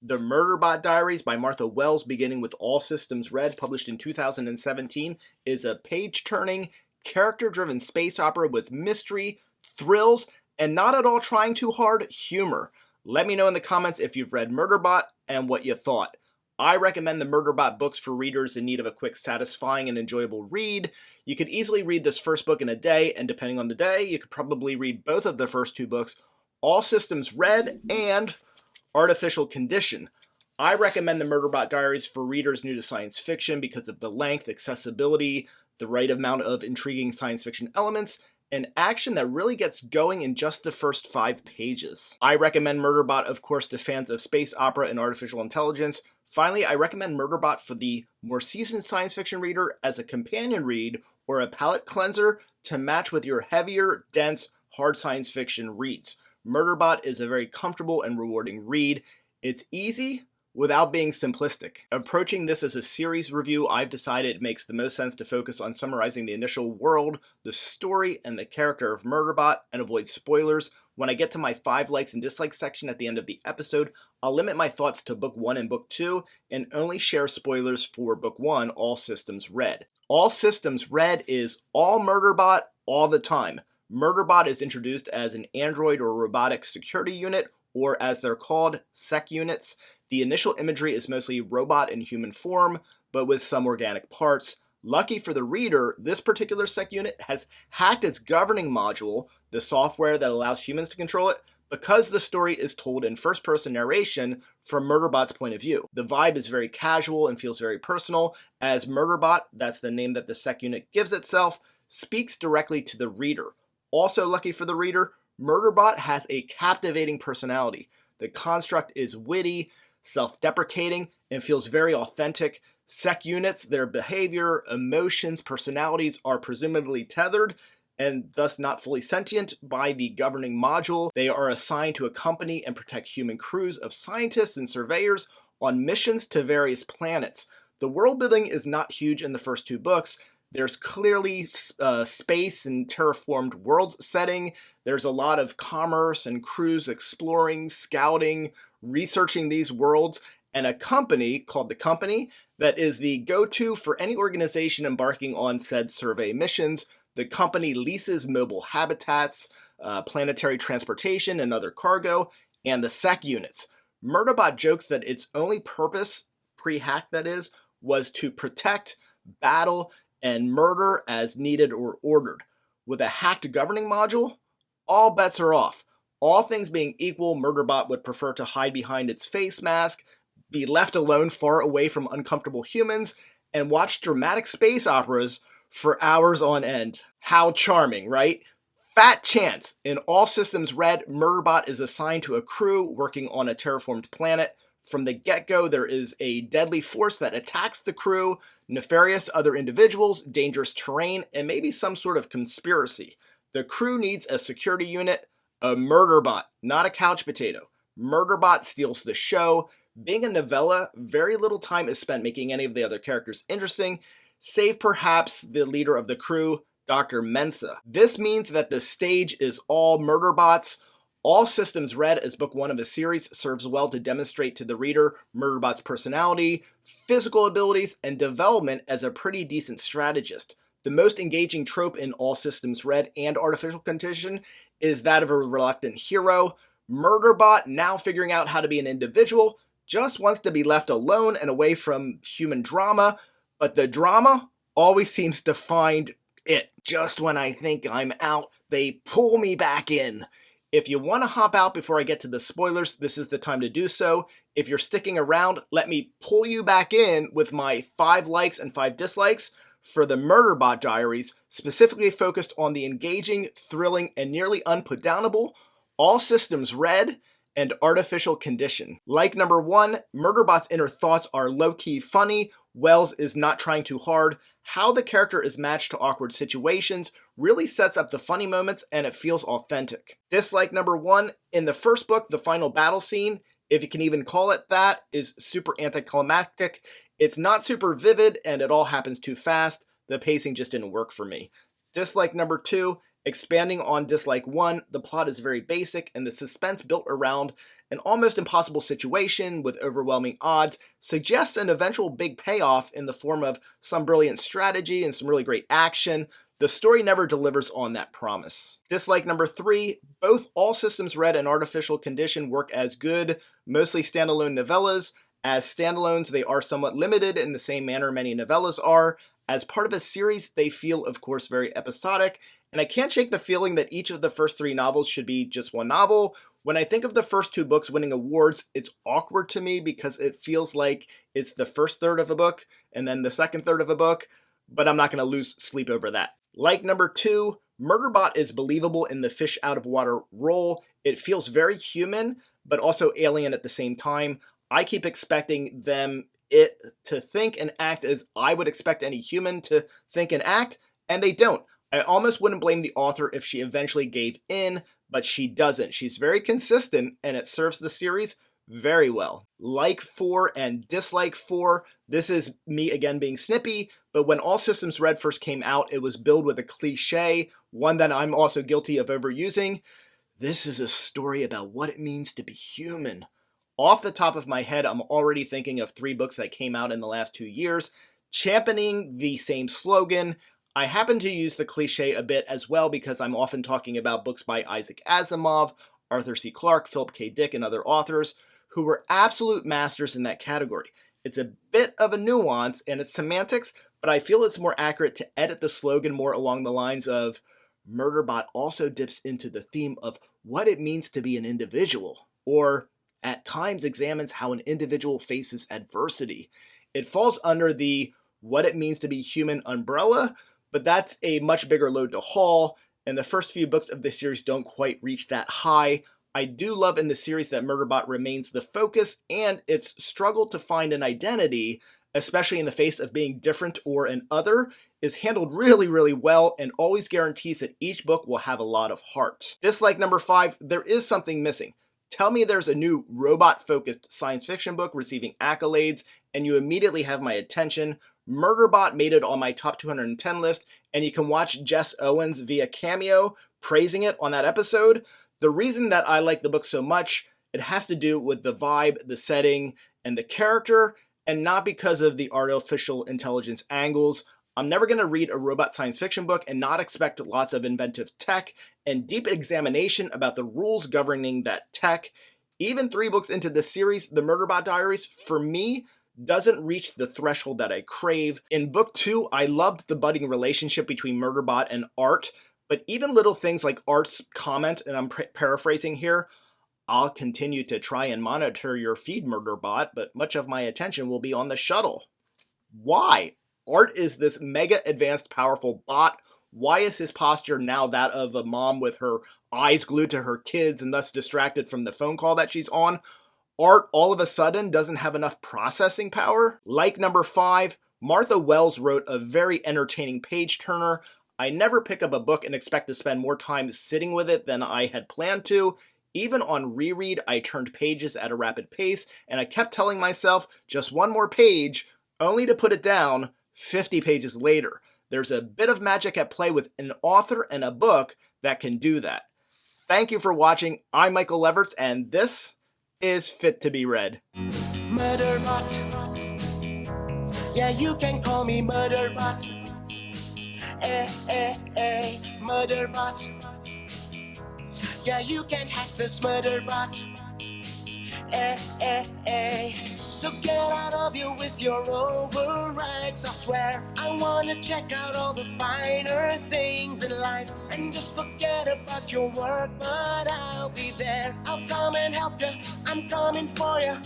The Murderbot Diaries by Martha Wells, beginning with All Systems Red, published in 2017, is a page-turning, character-driven space opera with mystery, thrills, and not at all trying too hard humor. Let me know in the comments if you've read Murderbot and what you thought. I recommend the Murderbot books for readers in need of a quick, satisfying, and enjoyable read. You could easily read this first book in a day, and depending on the day, you could probably read both of the first two books, All Systems Red and Artificial Condition. I recommend the Murderbot Diaries for readers new to science fiction because of the length, accessibility, the right amount of intriguing science fiction elements, and action that really gets going in just the first 5 pages. I recommend Murderbot, of course, to fans of space opera and artificial intelligence. Finally, I recommend Murderbot for the more seasoned science fiction reader as a companion read or a palate cleanser to match with your heavier, dense, hard science fiction reads. Murderbot is a very comfortable and rewarding read. It's easy without being simplistic. Approaching this as a series review, I've decided it makes the most sense to focus on summarizing the initial world, the story, and the character of Murderbot and avoid spoilers. When I get to my 5 likes and dislikes section at the end of the episode, I'll limit my thoughts to Book 1 and Book 2 and only share spoilers for Book 1, All Systems Red. All Systems Red is all Murderbot all the time. Murderbot is introduced as an android or robotic security unit, or as they're called, sec units. The initial imagery is mostly robot in human form, but with some organic parts. Lucky for the reader, this particular sec unit has hacked its governing module, the software that allows humans to control it, because the story is told in first-person narration from Murderbot's point of view. The vibe is very casual and feels very personal, as Murderbot, that's the name that the sec unit gives itself, speaks directly to the reader. Also lucky for the reader, Murderbot has a captivating personality. The construct is witty, self-deprecating, and feels very authentic. Sec units, their behavior, emotions, personalities are presumably tethered and thus not fully sentient by the governing module. They are assigned to accompany and protect human crews of scientists and surveyors on missions to various planets. The world building is not huge in the first 2 books. There's clearly space and terraformed worlds setting. There's a lot of commerce and crews exploring, scouting, researching these worlds, and a company called the Company that is the go-to for any organization embarking on said survey missions. The Company leases mobile habitats, planetary transportation, and other cargo, and the sec units. Murderbot jokes that its only purpose, pre-hack that is, was to protect, battle, and murder as needed or ordered. With a hacked governing module, all bets are off. All things being equal, Murderbot would prefer to hide behind its face mask, be left alone far away from uncomfortable humans, and watch dramatic space operas for hours on end. How charming, right? Fat chance. In All Systems Red, Murderbot is assigned to a crew working on a terraformed planet. From the get-go, there is a deadly force that attacks the crew, nefarious other individuals, dangerous terrain, and maybe some sort of conspiracy. The crew needs a security unit, a Murderbot, not a couch potato. Murderbot steals the show. Being a novella, very little time is spent making any of the other characters interesting, save perhaps the leader of the crew, Dr. Mensa. This means that the stage is all Murderbots. All Systems Red as Book 1 of a series serves well to demonstrate to the reader Murderbot's personality, physical abilities, and development as a pretty decent strategist. The most engaging trope in All Systems Red and Artificial Condition is that of a reluctant hero. Murderbot, now figuring out how to be an individual, just wants to be left alone and away from human drama, but the drama always seems to find it. Just when I think I'm out, they pull me back in. If you want to hop out before I get to the spoilers, this is the time to do so. If you're sticking around, let me pull you back in with my 5 likes and 5 dislikes for the Murderbot Diaries, specifically focused on the engaging, thrilling, and nearly unputdownable All Systems Red and Artificial Condition. Like number 1, Murderbot's inner thoughts are low-key funny. Wells is not trying too hard. How the character is matched to awkward situations really sets up the funny moments, and it feels authentic. Dislike number 1, in the first book, the final battle scene, if you can even call it that, is super anticlimactic. It's not super vivid, and it all happens too fast. The pacing just didn't work for me. Dislike number 2, expanding on dislike 1, the plot is very basic, and the suspense built around an almost impossible situation with overwhelming odds suggests an eventual big payoff in the form of some brilliant strategy and some really great action. The story never delivers on that promise. Dislike number 3, both All Systems Red and Artificial Condition work as good, mostly standalone novellas. As standalones, they are somewhat limited in the same manner many novellas are. As part of a series, they feel, of course, very episodic, and I can't shake the feeling that each of the first 3 novels should be just one novel. When I think of the first 2 books winning awards, it's awkward to me because it feels like it's the first third of a book and then the second third of a book, but I'm not going to lose sleep over that. Like number 2, Murderbot is believable in the fish out of water role. It feels very human, but also alien at the same time. I keep expecting it to think and act as I would expect any human to think and act, and they don't. I almost wouldn't blame the author if she eventually gave in, but she doesn't. She's very consistent, and it serves the series very well. Like 4 and dislike 4, this is me again being snippy, but when All Systems Red first came out, it was billed with a cliche, one that I'm also guilty of overusing. This is a story about what it means to be human. Off the top of my head, I'm already thinking of 3 books that came out in the last 2 years, championing the same slogan. I happen to use the cliche a bit as well because I'm often talking about books by Isaac Asimov, Arthur C. Clarke, Philip K. Dick, and other authors who were absolute masters in that category. It's a bit of a nuance and it's semantics, but I feel it's more accurate to edit the slogan more along the lines of Murderbot also dips into the theme of what it means to be an individual, or at times examines how an individual faces adversity. It falls under the what it means to be human umbrella, but that's a much bigger load to haul, and the first few books of the series don't quite reach that high. I do love in the series that Murderbot remains the focus, and its struggle to find an identity, especially in the face of being different or an other, is handled really, really well and always guarantees that each book will have a lot of heart. Dislike number 5, there is something missing. Tell me there's a new robot-focused science fiction book receiving accolades, and you immediately have my attention. Murderbot made it on my top 210 list, and you can watch Jess Owens via Cameo praising it on that episode. The reason that I like the book so much, it has to do with the vibe, the setting, and the character, and not because of the artificial intelligence angles. I'm never going to read a robot science fiction book and not expect lots of inventive tech and deep examination about the rules governing that tech. Even 3 books into this series, The Murderbot Diaries, for me, doesn't reach the threshold that I crave. In book 2, I loved the budding relationship between Murderbot and Art, but even little things like Art's comment, and I'm paraphrasing here, I'll continue to try and monitor your feed, Murderbot, but much of my attention will be on the shuttle. Why? Art is this mega advanced powerful bot. Why is his posture now that of a mom with her eyes glued to her kids and thus distracted from the phone call that she's on? Art all of a sudden doesn't have enough processing power? Like number 5, Martha Wells wrote a very entertaining page-turner. I never pick up a book and expect to spend more time sitting with it than I had planned to. Even on reread, I turned pages at a rapid pace, and I kept telling myself, just one more page, only to put it down 50 pages later. There's a bit of magic at play with an author and a book that can do that. Thank you for watching. I'm Michael Leverts, and this is Fit to be Read. Murderbot. Yeah, you can call me Murderbot. Murderbot. Yeah, you can hack this Murderbot. So get out of here with your override software. I wanna check out all the finer things in life and just forget about your work, but I'll be there. I'll come and help you. I'm coming for you.